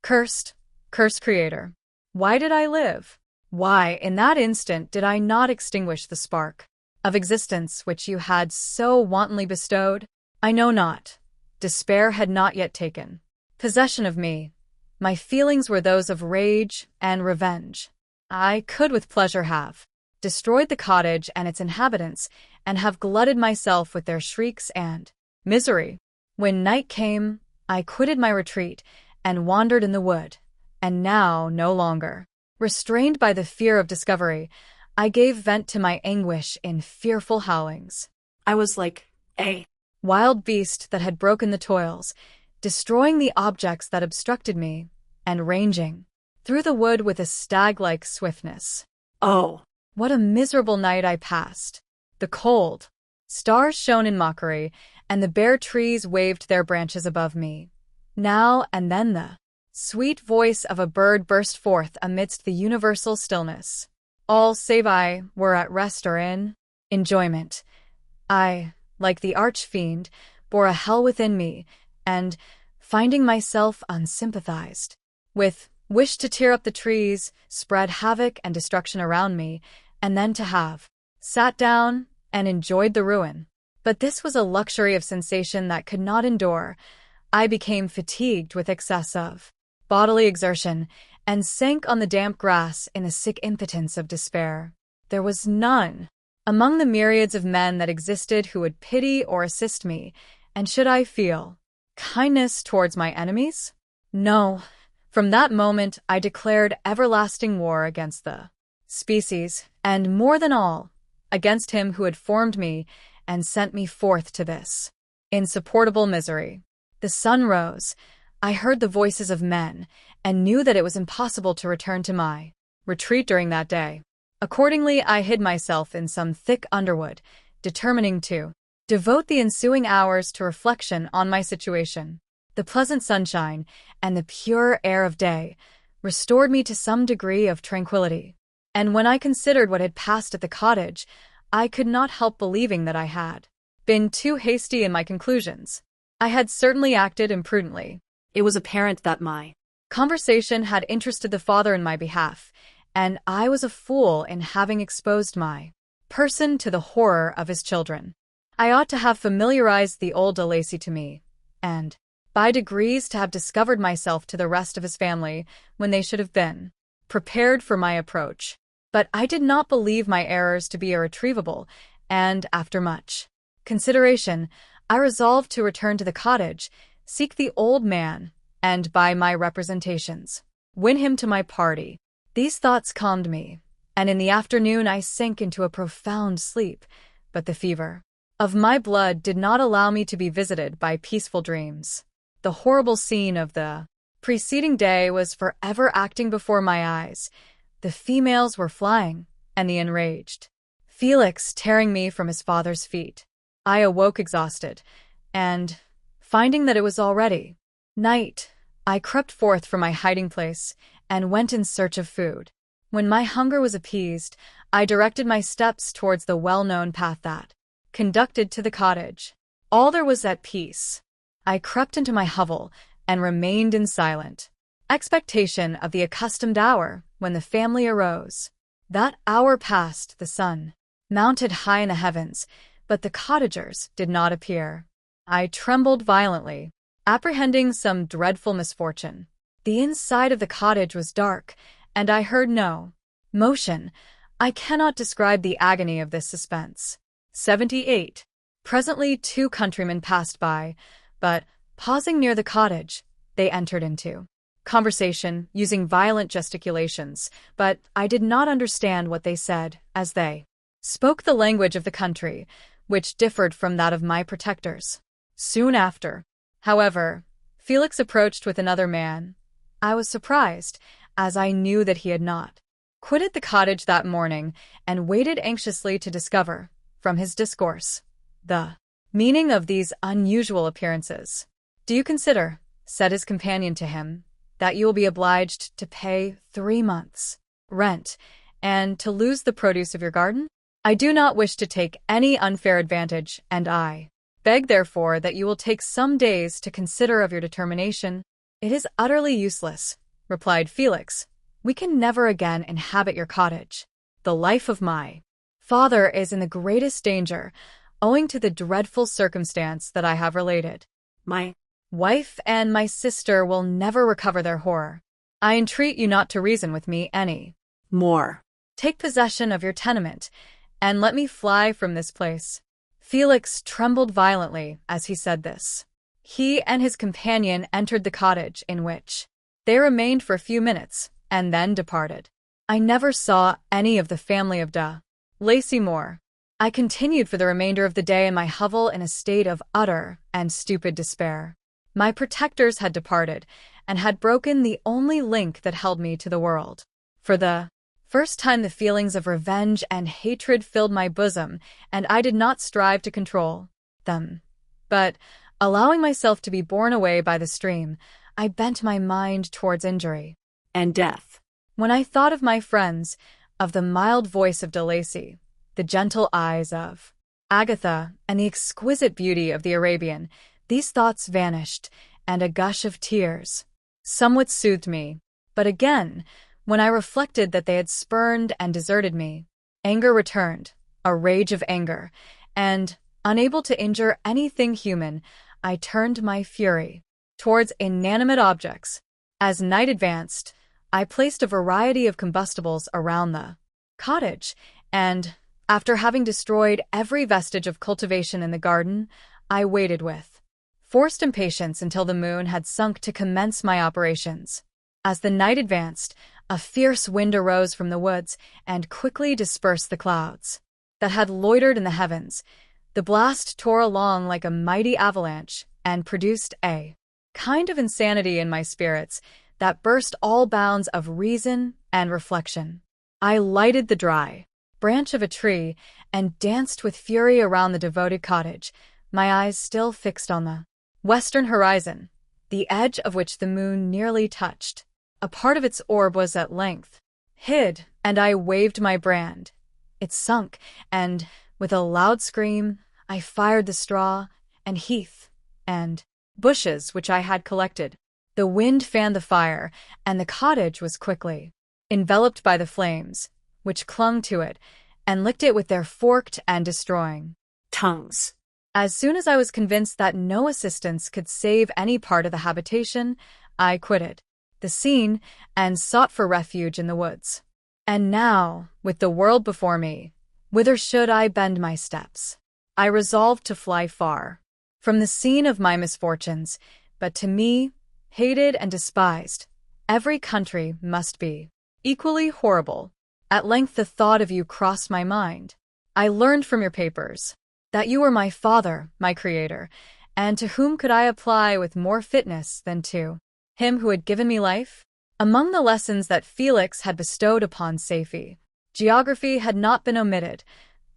Cursed, cursed creator. Why did I live? Why, in that instant, did I not extinguish the spark of existence which you had so wantonly bestowed? I know not. Despair had not yet taken possession of me. My feelings were those of rage and revenge. I could with pleasure have destroyed the cottage and its inhabitants, and have glutted myself with their shrieks and misery. When night came, I quitted my retreat and wandered in the wood, and now no longer restrained by the fear of discovery, I gave vent to my anguish in fearful howlings. I was like a wild beast that had broken the toils, destroying the objects that obstructed me, and ranging through the wood with a stag-like swiftness. Oh, what a miserable night I passed! The cold stars shone in mockery, and the bare trees waved their branches above me. Now and then the sweet voice of a bird burst forth amidst the universal stillness. All save I were at rest or in enjoyment. I, like the arch-fiend, bore a hell within me, and, finding myself unsympathized with, wished to tear up the trees, spread havoc and destruction around me, and then to have sat down and enjoyed the ruin. But this was a luxury of sensation that could not endure. I became fatigued with excess of bodily exertion, and sank on the damp grass in a sick impotence of despair. There was none among the myriads of men that existed who would pity or assist me, and should I feel kindness towards my enemies? No. From that moment I declared everlasting war against the species, and more than all, against him who had formed me and sent me forth to this insupportable misery. The sun rose. I heard the voices of men, and knew that it was impossible to return to my retreat during that day. Accordingly, I hid myself in some thick underwood, determining to devote the ensuing hours to reflection on my situation. The pleasant sunshine and the pure air of day restored me to some degree of tranquility, and when I considered what had passed at the cottage, I could not help believing that I had been too hasty in my conclusions. I had certainly acted imprudently. It was apparent that my conversation had interested the father in my behalf, and I was a fool in having exposed my person to the horror of his children. I ought to have familiarized the old de Lacy to me, and by degrees to have discovered myself to the rest of his family when they should have been prepared for my approach. But I did not believe my errors to be irretrievable, and after much consideration, I resolved to return to the cottage, seek the old man, and by my representations, win him to my party. These thoughts calmed me, and in the afternoon I sank into a profound sleep, but the fever of my blood did not allow me to be visited by peaceful dreams. The horrible scene of the preceding day was forever acting before my eyes. The females were flying, and the enraged Felix tearing me from his father's feet. I awoke exhausted, and, finding that it was already night, I crept forth from my hiding place and went in search of food. When my hunger was appeased, I directed my steps towards the well-known path that conducted to the cottage. All there was at peace. I crept into my hovel and remained in silent expectation of the accustomed hour when the family arose. That hour passed, the sun mounted high in the heavens, but the cottagers did not appear. I trembled violently, apprehending some dreadful misfortune. The inside of the cottage was dark, and I heard no motion. I cannot describe the agony of this suspense. 78. Presently 2 countrymen passed by, but, pausing near the cottage, they entered into conversation, using violent gesticulations, but I did not understand what they said, as they spoke the language of the country, which differed from that of my protectors. Soon after, however, Felix approached with another man. I was surprised, as I knew that he had not quitted the cottage that morning, and waited anxiously to discover, from his discourse, the meaning of these unusual appearances. "Do you consider," said his companion to him, "that you will be obliged to pay 3 months' rent, and to lose the produce of your garden? I do not wish to take any unfair advantage, and I beg therefore that you will take some days to consider of your determination." "It is utterly useless," replied Felix. "We can never again inhabit your cottage. The life of my father is in the greatest danger, owing to the dreadful circumstance that I have related. My wife and my sister will never recover their horror. I entreat you not to reason with me any more. Take possession of your tenement, and let me fly from this place." Felix trembled violently as he said this. He and his companion entered the cottage, in which they remained for a few minutes, and then departed. I never saw any of the family of de Lacy more. I continued for the remainder of the day in my hovel in a state of utter and stupid despair. My protectors had departed, and had broken the only link that held me to the world. For the first time the feelings of revenge and hatred filled my bosom, and I did not strive to control them. But, allowing myself to be borne away by the stream, I bent my mind towards injury and death. When I thought of my friends, of the mild voice of de Lacy, the gentle eyes of Agatha, and the exquisite beauty of the Arabian, these thoughts vanished, and a gush of tears somewhat soothed me. But again, when I reflected that they had spurned and deserted me, anger returned, a rage of anger, and, unable to injure anything human, I turned my fury towards inanimate objects. As night advanced, I placed a variety of combustibles around the cottage, and, after having destroyed every vestige of cultivation in the garden, I waited with forced impatience until the moon had sunk to commence my operations. As the night advanced, a fierce wind arose from the woods and quickly dispersed the clouds that had loitered in the heavens. The blast tore along like a mighty avalanche and produced a kind of insanity in my spirits that burst all bounds of reason and reflection. I lighted the dry branch of a tree and danced with fury around the devoted cottage, my eyes still fixed on the western horizon, the edge of which the moon nearly touched. A part of its orb was at length hid, and I waved my brand. It sunk, and, with a loud scream, I fired the straw and heath and bushes which I had collected. The wind fanned the fire, and the cottage was quickly enveloped by the flames, which clung to it and licked it with their forked and destroying tongues. As soon as I was convinced that no assistance could save any part of the habitation, I quitted the scene and sought for refuge in the woods. And now, with the world before me, whither should I bend my steps? I resolved to fly far from the scene of my misfortunes, but to me, hated and despised, every country must be equally horrible. At length the thought of you crossed my mind. I learned from your papers that you were my father, my creator, and to whom could I apply with more fitness than to him who had given me life? Among the lessons that Felix had bestowed upon Safie, geography had not been omitted.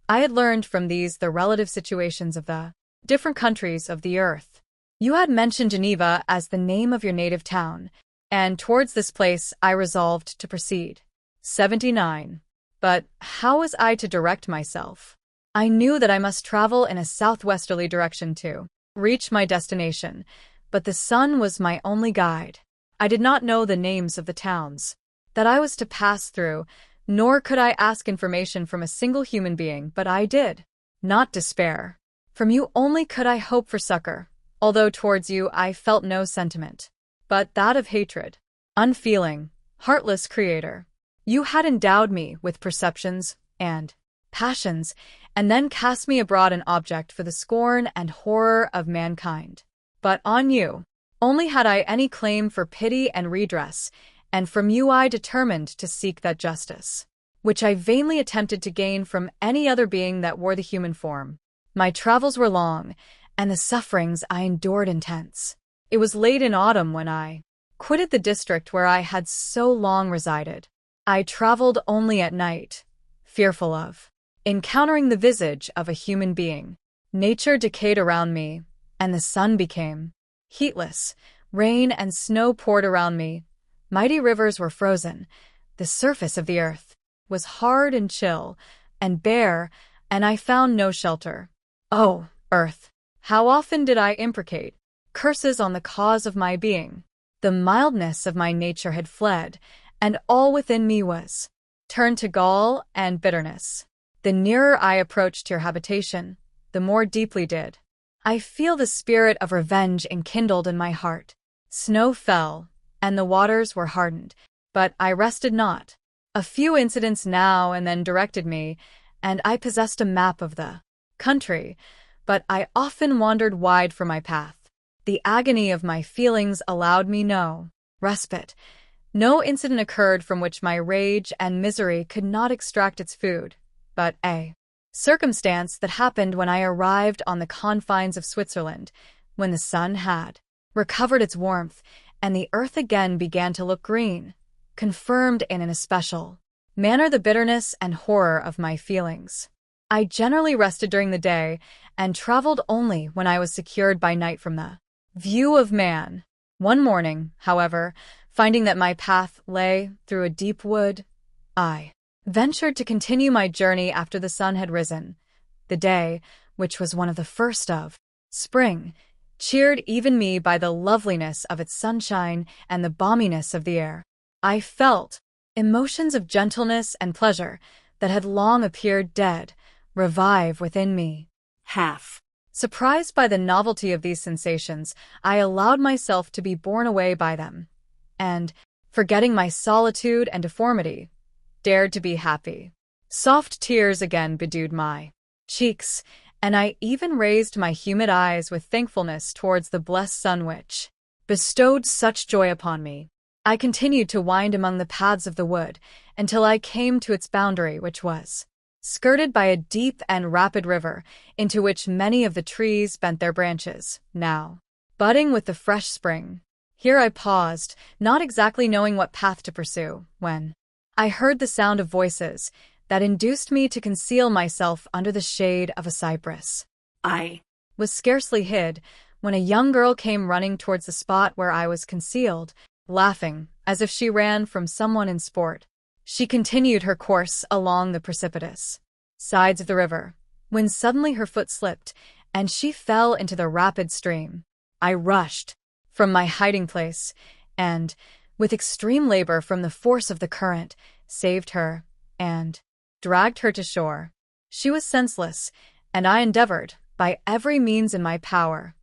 I had learned from these the relative situations of the different countries of the earth. You had mentioned Geneva as the name of your native town, and towards this place I resolved to proceed. 79. But how was I to direct myself? I knew that I must travel in a southwesterly direction to reach my destination, but the sun was my only guide. I did not know the names of the towns that I was to pass through, nor could I ask information from a single human being, but I did not despair. From you only could I hope for succor, although towards you I felt no sentiment but that of hatred. Unfeeling, heartless creator, you had endowed me with perceptions and passions, and then cast me abroad an object for the scorn and horror of mankind. But on you only had I any claim for pity and redress, and from you I determined to seek that justice, which I vainly attempted to gain from any other being that wore the human form. My travels were long, and the sufferings I endured intense. It was late in autumn when I quitted the district where I had so long resided. I traveled only at night, fearful of encountering the visage of a human being. Nature decayed around me, and the sun became heatless. Rain and snow poured around me. Mighty rivers were frozen. The surface of the earth was hard and chill and bare, and I found no shelter. Oh, earth, how often did I imprecate curses on the cause of my being? The mildness of my nature had fled, and all within me was turned to gall and bitterness. The nearer I approached your habitation, the more deeply did I feel the spirit of revenge enkindled in my heart. Snow fell, and the waters were hardened, but I rested not. A few incidents now and then directed me, and I possessed a map of the country, but I often wandered wide from my path. The agony of my feelings allowed me no respite. No incident occurred from which my rage and misery could not extract its food, but a circumstance that happened when I arrived on the confines of Switzerland, when the sun had recovered its warmth, and the earth again began to look green, confirmed in an especial manner the bitterness and horror of my feelings. I generally rested during the day, and traveled only when I was secured by night from the view of man. One morning, however, finding that my path lay through a deep wood, I ventured to continue my journey after the sun had risen. The day, which was one of the first of spring, cheered even me by the loveliness of its sunshine and the balminess of the air. I felt emotions of gentleness and pleasure that had long appeared dead revive within me. Surprised by the novelty of these sensations, I allowed myself to be borne away by them, and, forgetting my solitude and deformity, dared to be happy. Soft tears again bedewed my cheeks, and I even raised my humid eyes with thankfulness towards the blessed sun which bestowed such joy upon me. I continued to wind among the paths of the wood until I came to its boundary, which was skirted by a deep and rapid river, into which many of the trees bent their branches, now budding with the fresh spring. Here I paused, not exactly knowing what path to pursue, when I heard the sound of voices that induced me to conceal myself under the shade of a cypress. I was scarcely hid when a young girl came running towards the spot where I was concealed, laughing as if she ran from someone in sport. She continued her course along the precipitous sides of the river, when suddenly her foot slipped, and she fell into the rapid stream. I rushed from my hiding place, and, with extreme labor from the force of the current, saved her, and dragged her to shore. She was senseless, and I endeavored, by every means in my power,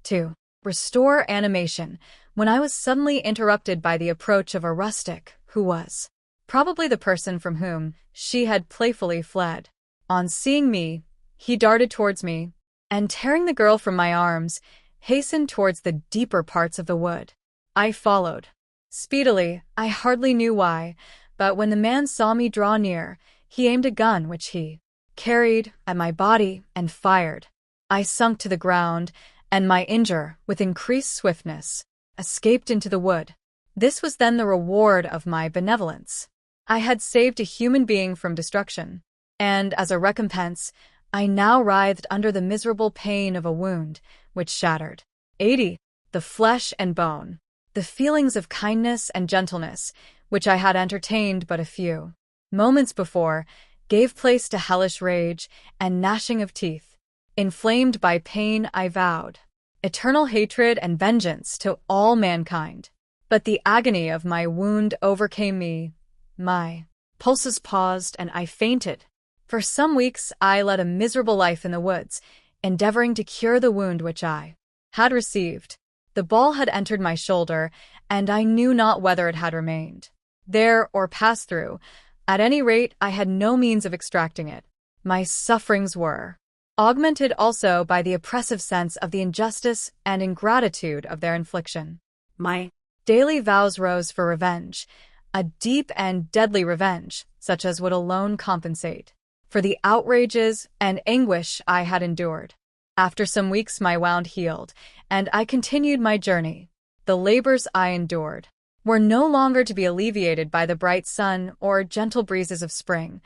to restore animation, when I was suddenly interrupted by the approach of a rustic, who was probably the person from whom she had playfully fled. On seeing me, he darted towards me, and tearing the girl from my arms, hastened towards the deeper parts of the wood. I followed. Speedily, I hardly knew why, but when the man saw me draw near, he aimed a gun which he carried at my body and fired. I sunk to the ground, and my injure, with increased swiftness, escaped into the wood. This was then the reward of my benevolence. I had saved a human being from destruction, and as a recompense, I now writhed under the miserable pain of a wound which shattered 80 the flesh and bone. The feelings of kindness and gentleness, which I had entertained but a few moments before, gave place to hellish rage and gnashing of teeth. Inflamed by pain, I vowed eternal hatred and vengeance to all mankind. But the agony of my wound overcame me. My pulses paused, and I fainted. For some weeks I led a miserable life in the woods, endeavoring to cure the wound which I had received. The ball had entered my shoulder, and I knew not whether it had remained there or passed through. At any rate, I had no means of extracting it. My sufferings were augmented also by the oppressive sense of the injustice and ingratitude of their infliction. My daily vows rose for revenge, a deep and deadly revenge, such as would alone compensate for the outrages and anguish I had endured. After some weeks my wound healed, and I continued my journey. The labors I endured were no longer to be alleviated by the bright sun or gentle breezes of spring.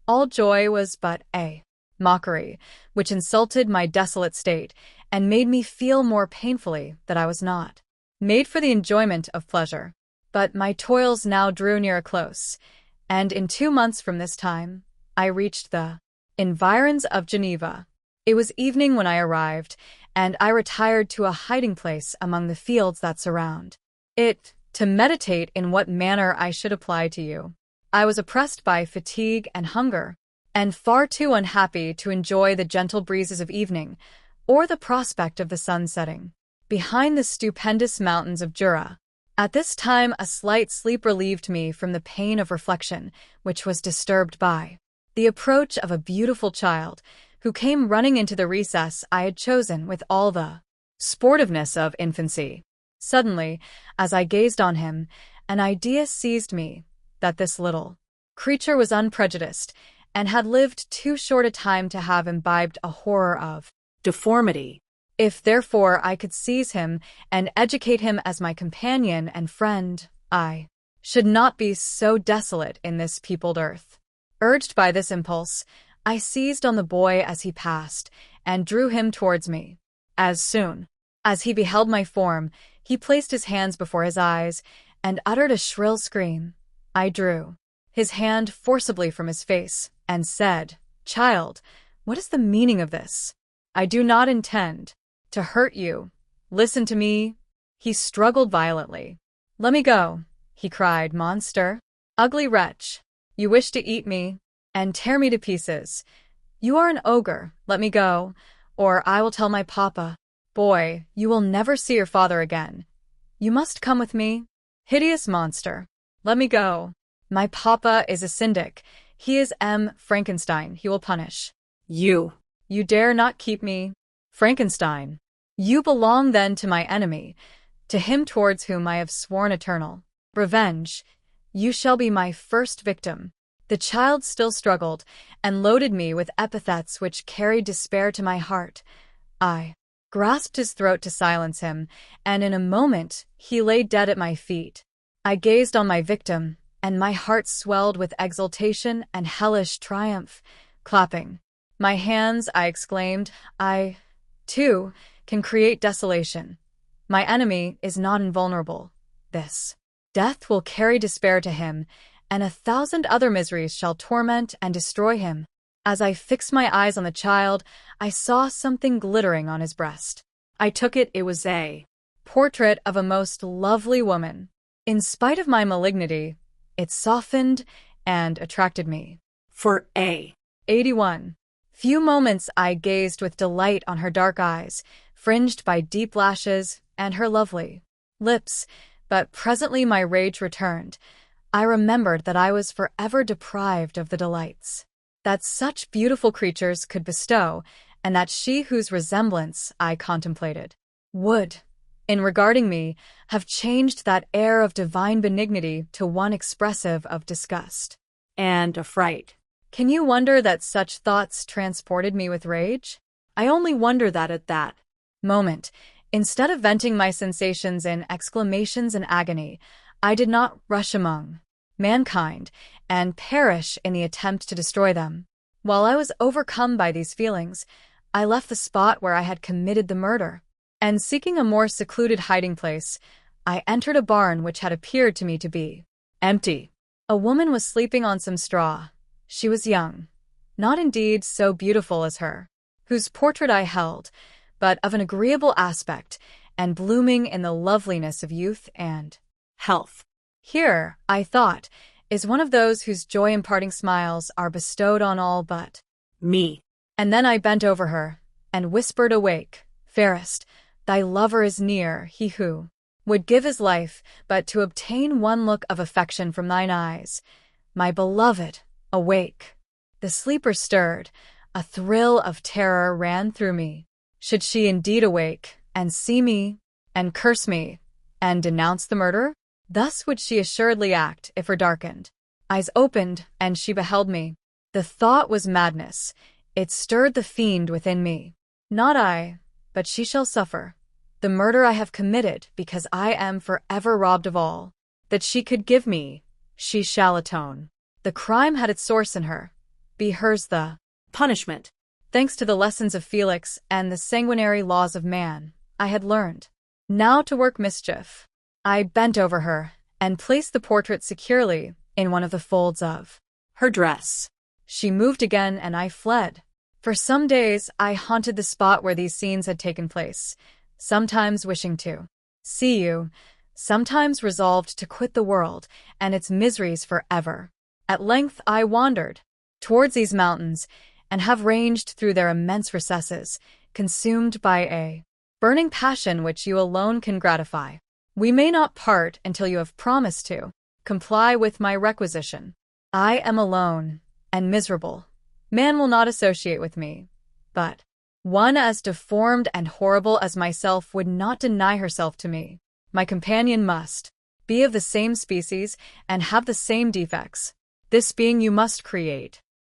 All joy was but a mockery, which insulted my desolate state, and made me feel more painfully that I was not made for the enjoyment of pleasure. But my toils now drew near a close, and in 2 months from this time, I reached the environs of Geneva. It was evening when I arrived, and I retired to a hiding place among the fields that surround to meditate in what manner I should apply to you. I was oppressed by fatigue and hunger, and far too unhappy to enjoy the gentle breezes of evening, or the prospect of the sun setting behind the stupendous mountains of Jura. At this time a slight sleep relieved me from the pain of reflection, which was disturbed by the approach of a beautiful child, who came running into the recess I had chosen with all the sportiveness of infancy. Suddenly, as I gazed on him, an idea seized me that this little creature was unprejudiced, and had lived too short a time to have imbibed a horror of deformity. If therefore I could seize him and educate him as my companion and friend, I should not be so desolate in this peopled earth. Urged by this impulse, I seized on the boy as he passed, and drew him towards me. As soon as he beheld my form, he placed his hands before his eyes, and uttered a shrill scream. I drew his hand forcibly from his face, and said, "Child, what is the meaning of this? I do not intend to hurt you. Listen to me." He struggled violently. "Let me go," he cried. "Monster! Ugly wretch! You wish to eat me and tear me to pieces. You are an ogre. Let me go, or I will tell my papa. Boy, you will never see your father again. You must come with me. Hideous monster! Let me go. My papa is a syndic. He is Frankenstein. He will punish you. You dare not keep me. Frankenstein! You belong then to my enemy, to him towards whom I have sworn eternal revenge. You shall be my first victim." The child still struggled, and loaded me with epithets which carried despair to my heart. I grasped his throat to silence him, and in a moment he lay dead at my feet. I gazed on my victim, and my heart swelled with exultation and hellish triumph. Clapping my hands, I exclaimed, "I, too, can create desolation. My enemy is not invulnerable. This death will carry despair to him, and 1,000 other miseries shall torment and destroy him." As I fixed my eyes on the child, I saw something glittering on his breast. I took it. It was a portrait of a most lovely woman. In spite of my malignity, it softened and attracted me. For 81 few moments I gazed with delight on her dark eyes, fringed by deep lashes, and her lovely lips, but presently my rage returned. I remembered that I was forever deprived of the delights that such beautiful creatures could bestow, and that she whose resemblance I contemplated would, in regarding me, have changed that air of divine benignity to one expressive of disgust and affright. Can you wonder that such thoughts transported me with rage? I only wonder that at that moment, instead of venting my sensations in exclamations and agony, I did not rush among mankind and perish in the attempt to destroy them. While I was overcome by these feelings, I left the spot where I had committed the murder, and seeking a more secluded hiding place, I entered a barn which had appeared to me to be empty. A woman was sleeping on some straw. She was young, not indeed so beautiful as her, whose portrait I held, but of an agreeable aspect, and blooming in the loveliness of youth and health. Here, I thought, is one of those whose joy-imparting smiles are bestowed on all but me. And then I bent over her, and whispered, "Awake, fairest, thy lover is near, he who would give his life but to obtain one look of affection from thine eyes. My beloved, awake." The sleeper stirred. A thrill of terror ran through me. Should she indeed awake, and see me, and curse me, and denounce the murder? Thus would she assuredly act if her darkened eyes opened, and she beheld me. The thought was madness. It stirred the fiend within me. Not I, but she shall suffer the murder I have committed, because I am forever robbed of all that she could give me. She shall atone. The crime had its source in her. Be hers the punishment. Thanks to the lessons of Felix and the sanguinary laws of man, I had learned now to work mischief. I bent over her and placed the portrait securely in one of the folds of her dress. She moved again, and I fled. For some days I haunted the spot where these scenes had taken place, sometimes wishing to see you, sometimes resolved to quit the world and its miseries forever. At length I wandered towards these mountains and have ranged through their immense recesses, consumed by a burning passion which you alone can gratify. We may not part until you have promised to comply with my requisition. I am alone and miserable. Man will not associate with me, but one as deformed and horrible as myself would not deny herself to me. My companion must be of the same species and have the same defects. This being you must create.